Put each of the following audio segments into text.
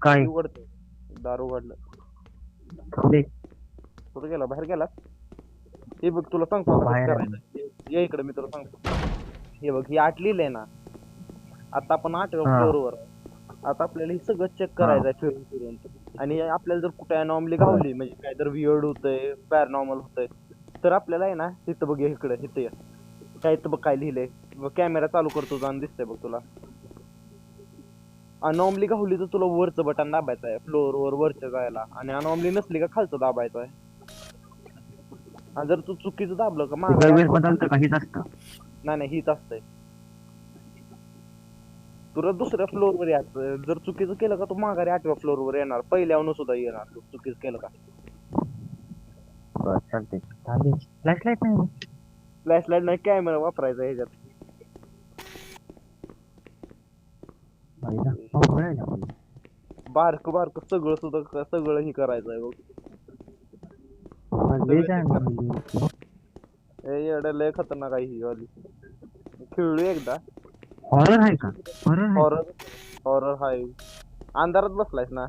काय उघडते दार उघडलं. थोडे कुठं गेला? बाहेर गेला? हे बघ तुला सांगतो आता कसं बाहेर आहे. करायचं. ये इकडे मी तुला सांगतो. हे बघ ही 8 लिहिलंय ना. आता आपण 8व्या हा फ्लोअरवर. आता आपल्याला हे सगळं चेक हा करायचं आहे फिरून फिरून. आणि आपल्याला जर कुठे अनॉमली बर गावली म्हणजे काय तर वियर्ड होतंय, पॅरानॉर्मल होतंय, तर आपल्याला आहे ना तिथं बघ इकडे इथे काय इथं बघ काय लिहिलंय. कॅमेरा चालू करतो आणि दिसतंय बघ तुला. अनॉमली गावली तर तुला वरचं बटन दाबायचं आहे फ्लोअरवर वरच्या जायला, आणि अनॉमली नसली का खालचं दाबायचं आहे. आणि जर तू चुकीचं दाबलं का ते माघारी वेळेस आठवत. बदलतं काहीच असतं. नाही नाही हीच असतंय. तुला दुसऱ्या फ्लोअरवर यायचं. जर चुकीचं केलं का तू माघारी 8व्या फ्लोअरवर येणार, पहिल्यावरून सुद्धा येणार तू चुकीचं केलं का. बर चालते चालेल. फ्लॅश लाईट नाही. फ्लॅश लाईट नाही कॅमेरा वापरायचा ह्याच्यात. पाहिलं? अवघड आहे ना पण. बारक बारक सगळं सुद्धा सगळं हे करायचं आहे बघ. पण लय सगळं check जाम करायचं. आहे. हे येडं लय खतरनाक आहे ही वाली. खेळलो एकदा. हॉरर आहे का? हॉरर आहे का? हॉरर हॉरर हाय. अंधारात बसलायस ना.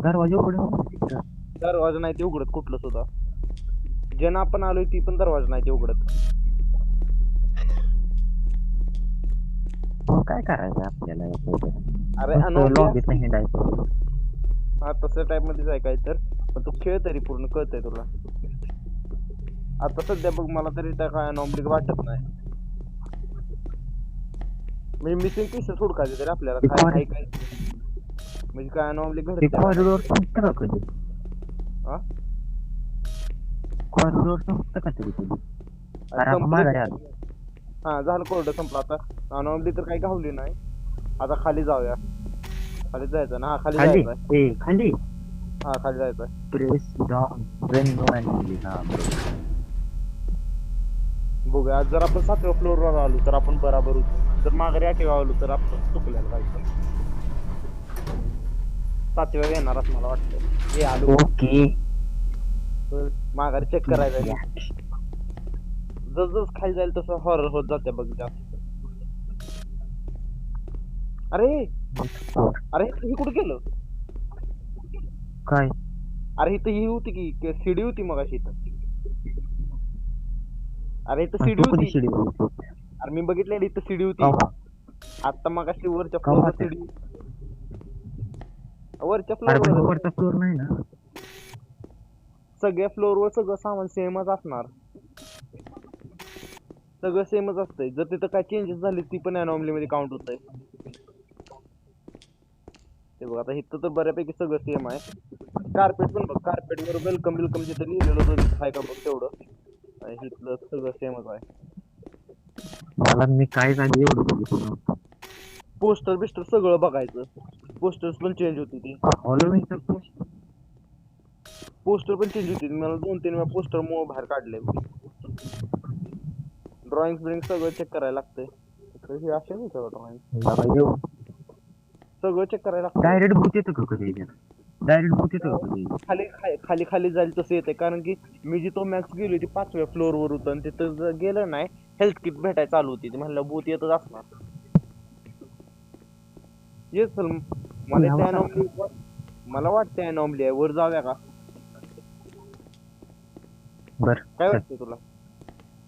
दरवाजा उघडून दरवाजा नाही ते उघडत कुठलं सुद्धा. ज्यानं आपण आलोय ती पण दरवाजा नाही ते उघडत. काय करायचं आपल्याला अरे फक्त अनोमली लॉबीत नाही हिंडायचं. हा तसं टाइप मध्येच आहे काय तर. पण तू खेळ तरी पूर्ण कळतंय तुला. आता सध्या बघ मला तरी त्या काय अनॉमली वाटत नाही. म्हणजे मिसिंग पीसेस हुडकायचे तरी आपल्याला ते काय आहे काय. म्हणजे काय अनॉमली ते घडते का नाही. कॉरिडोर संपतं का कधी? हा? कॉरिडोर संपतं का तरी कधी? अरे आपण संपलं माघारी की. आलो. हा झालं कोरडं संपलं आता. अनॉमली तर काही गावली नाही. आता खाली जाऊया. खाली जायचं ना. हा खाली खाली जायचं. ए खाली हा खाली जायचं. Press down when no and हा बरोबर. बघूया आज जर आपण 7व्या फ्लोअरवर आलो तर आपण बराबर होतो. जर माघारी 8व्या आलो तर आपण चुकलेलं काय. 7व्या येणारच मला वाटतं. हे आलो. ओके माघारी चेक करायचं. जस खाली जाईल तसं हॉरर होत जाते बघ जास्त. अरे अरे हे कुठे गेलं? काय अरे इथं ही होती की सीडी होती मग अशी इथं. अरे इथं सीडी तू कधी होती. शिडी अरे मी बघितलेली इथं सीडी होती. आता मग अशी वरच्या फ्लोअरवर सीडी. वरच्या अरे पण फ्लोअरवर वरचा फ्लोअर नाही ना. सगळ्या फ्लोअरवर सगळं सामान सेमच असणार. सगळं सेमच असतंय. जर तिथं काय चेंजेस झाले ती पण अनॉमली मध्ये काउंट होतंय. ते बघ आता इथं तर बऱ्यापैकी सगळं सेम आहे. कार्पेट पण बघ. कार्पेट वर वेलकम बिलकम जिथं लिहिलेलं होतं आहे का बघ तेवढं. आणि इथलं सगळं सेमच आहे. मला मी काय झाली एवढं बघितलं नव्हतं. पोस्टर बिस्टर सगळं बघायचं. पोस्टर्स पण चेंज होती ती. हॉलोविनचा पोस्टर पण चेंज होती. मला 2-3 वेळा पोस्टर मुळे बाहेर काढले. ड्रॉइंग सगळं चेक करायला लागतंय. हे असे नाही सगळं ड्रॉइंग. सगळं चेक करायला लागतं. डायरेक्ट भूत येतं का कधी? डायरेक्ट भूत येतं का कधी? खाली खाली खाली जाईल तसं येते. कारण की मी जिथं मॅक्स गेली होती 5व्या फ्लोअरवर होतं आणि तिथं गेलं नाही हेल्थ किट भेटायला चालू होती. म्हणलं भूत येतच असणार. येस चल मला ते अनॉमली मला वाटतं अनॉमली आहे. वर जाऊया का? बर काय वाटतंय तुला?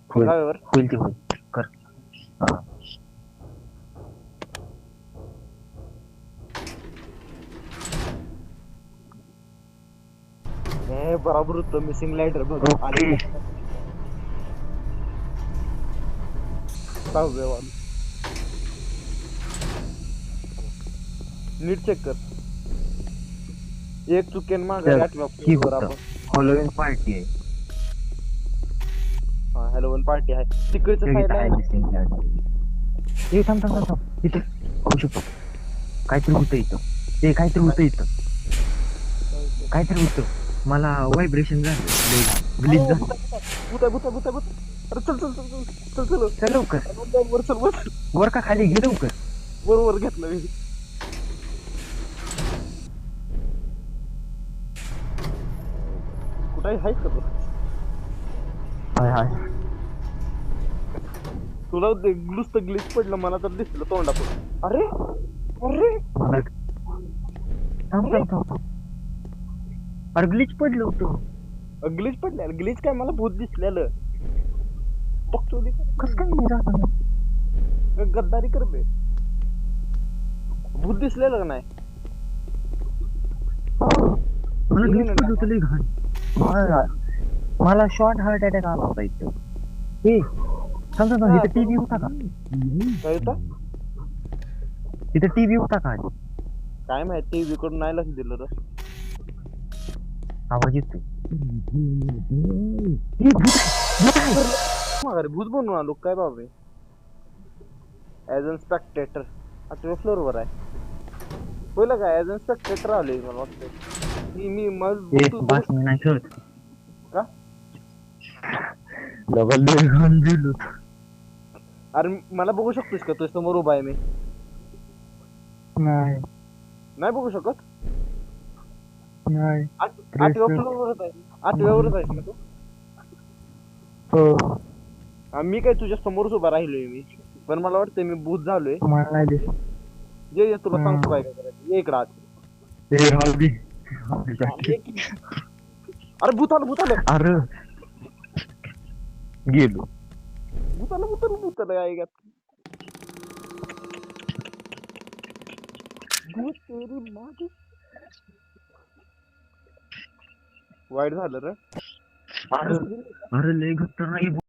होईल जाऊया वर. होईल ते होईल कर. बरोबर होतं. मिसिंग लाईटर बघ आली. 6व्या वाली. नीट चेक कर. एक चुकेन मागे 8व्या फ्लोअरवर आपण. हॉलोविन पार्टी आहे. हा हॅलोविन पार्टी आहे. तिकडच्या साईडला आहे ना. हे थांब थांब थांब इथे होऊ शकतो. काहीतरी होतं इथं. ते काहीतरी होतं इथं. काहीतरी होतं. मला व्हायब्रेशन झालं. ग्लिच झालं. भूत. अरे चल चल लवकर वर चल वर. वर का खाली घे लवकर. वर घेतलं मी. कुठे आहेस का तू? हाय हाय तुला नुसतं ग्लिच पडलं, मला तर दिसलं तोंडातून. अरे अरे मला थांब थांब थांब थांब. अरे ग्लिच पडलं होतं. ग्लिच पडलं. ग्लिच काय, मला भूत दिसलेलं. बघतो दे. कस काय नाही राहत? गद्दारी कर बे. भूत दिसलेलं का नाही? मला ग्लिच पडलं होतं लय घाण. मला शॉर्ट हार्ट अटॅक आला होता इथं. ए थांब थांब थांब. इथं टीव्ही होता का? काय होतं? इथं टीव्ही होता का? काय माहिती, टीव्ही कडून नाही लक्ष दिलं रे. आवाज येतोय. ए, भूत आहे. अरे भूत बनवून आलो काय बाबा. ऍज अन स्पेक्टेटर 8व्या फ्लोअर वर आहे. बोला काय, ऍज अन स्पेक्टेटर आलोय मला वाटतं. मी ए, बस मी नाही खेळत. का? डबल लय घाण दिलं. अरे मला बघू शकतोस का? तुझ्या समोर उभा आहे मी. नाही नाही बघू शकत. नाही. 8व्या फ्लोअर वरच आहे. 8व्यावरच आहेस ना तू? हो. मी काय तुझ्या समोरच उभा राहिलोय मी. पण मला वाटतंय मी भूत झालोय. मला नाही दिसत. ये तुला सांगतो काय काय करायचं. ये इकडं आत. ए, हळदी. अरे भूत आलं. अरे गेलो. भूत आलं काय का? भूत तेरी मागे. वाईट झालं रे. अरे अरे लय खतरनाक